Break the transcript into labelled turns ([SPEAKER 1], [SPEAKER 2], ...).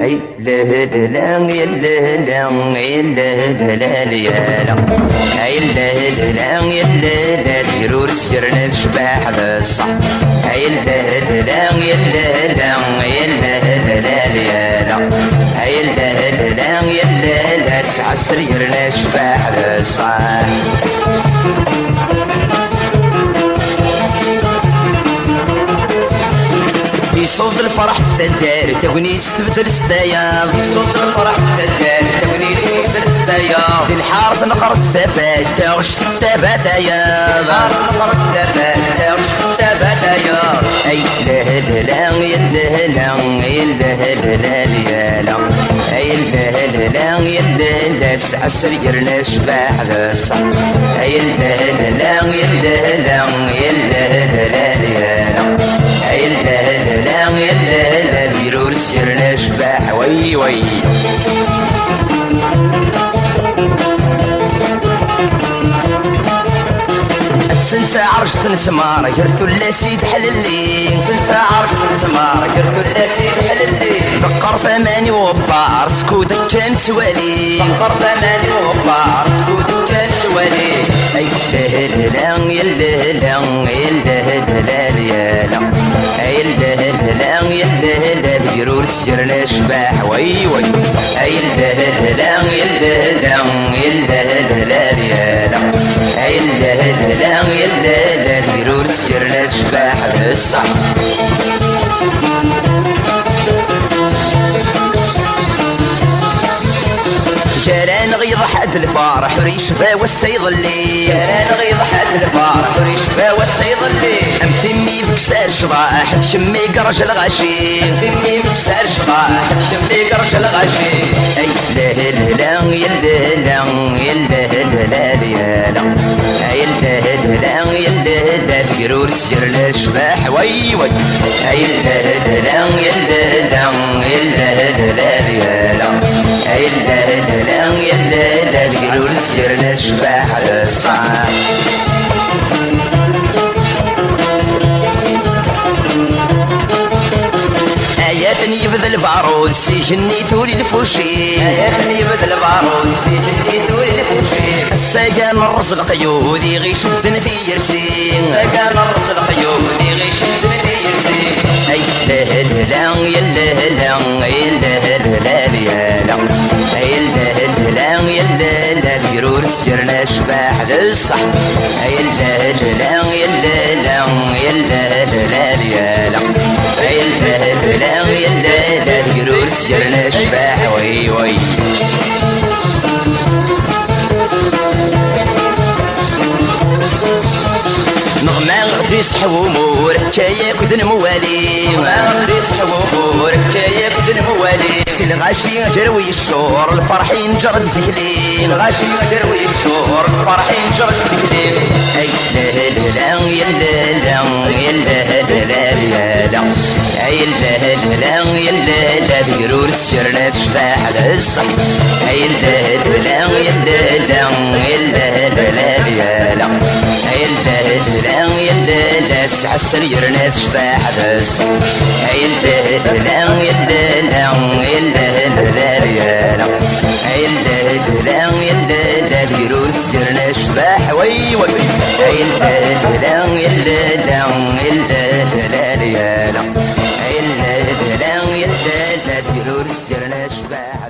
[SPEAKER 1] اي لا لا لا لا لا لا لا لا اي لا لا لا لا لا ديروا سيرنا الشباح بالصح اي لا لا لا لا لا لا لا اي لا لا لا لا تسعى سريرنا الشباح بالصح صوت الفرح تدار توني تبدل ستايا صوت الفرح تدار توني تبدل ستايا في الحارة نخرج ثبات تغش تباتايا الحارة نخرج ثبات تغش تباتايا اي لا لا لا لا لا لا لا اي لا لا لا لا تسعى سريرنا شباح بالصح اي لا لا لا لا اي لا لا ديروا سيرنا شباح وي وي سنسى عرشت نسمار قرثو لا سيد حللي سنسى عرشت نسمار قرثو لا سيد حللي فكر ثماني وبار سكوتك كان سوالي فكر ثماني وبار سكوتك كان سوالي اي لا لا يلا لا يلا لا يلا اي لا لا يلا لا ديروا سيرنا شباح وي وي اي لا لا يلا لا يلا لا يلا اي لا لا يلا ديروا سيرنا شباح بالصح جران غيض حد الفارح ريش با والسيض اللي جران غيض حد الفارح ريش با والسيض اللي امتمي بكسار شراح تشمي قرش الغشي امتمي بكسار شراح تشمي قرش الغشي اي لا لا لا يلا لا يلا لا لا اي لا لا يلا لا ديروا سيرنا الشباح وي وي اي لا لا يلا لا يلا لا اي لا لا ديروا سيرنا الشباح بالصح آياتني يبذل البارود سيجني توري الفوشي آياتني يبذل البارود سيجني توري الفوشي الساقان الرسل قيودي غيش الدن في يرسي الساقان الرسل قيودي غيش الدن في يرسي اي لا لا يلا لا يلا لا اي لا لا يلا ديروا سيرنا شباح بالصح اي لا لا يلا لا يلا لا اي لا لا يلا ديروا سيرنا شباح وي وي نغمى غدي صحو امور كايا كدن موالي نغمى غدي صحو امور كايا كدن موالي الغاشي جروي الشور الفرحين جرد ذهلي الغاشي جروي الشور الفرحين جرد ذهلي اي لا لا يلا لا يلا لا اي لا لا يلا ديروا سيرنا شباح بالصح اي لا لا يلا لا اي لا يلا تسعى سريرنا شباح بالصح اي لا يلا لا يلا ديروا سيرنا شباح وي وي اي لا يلا لا يلا ديروا سيرنا شباح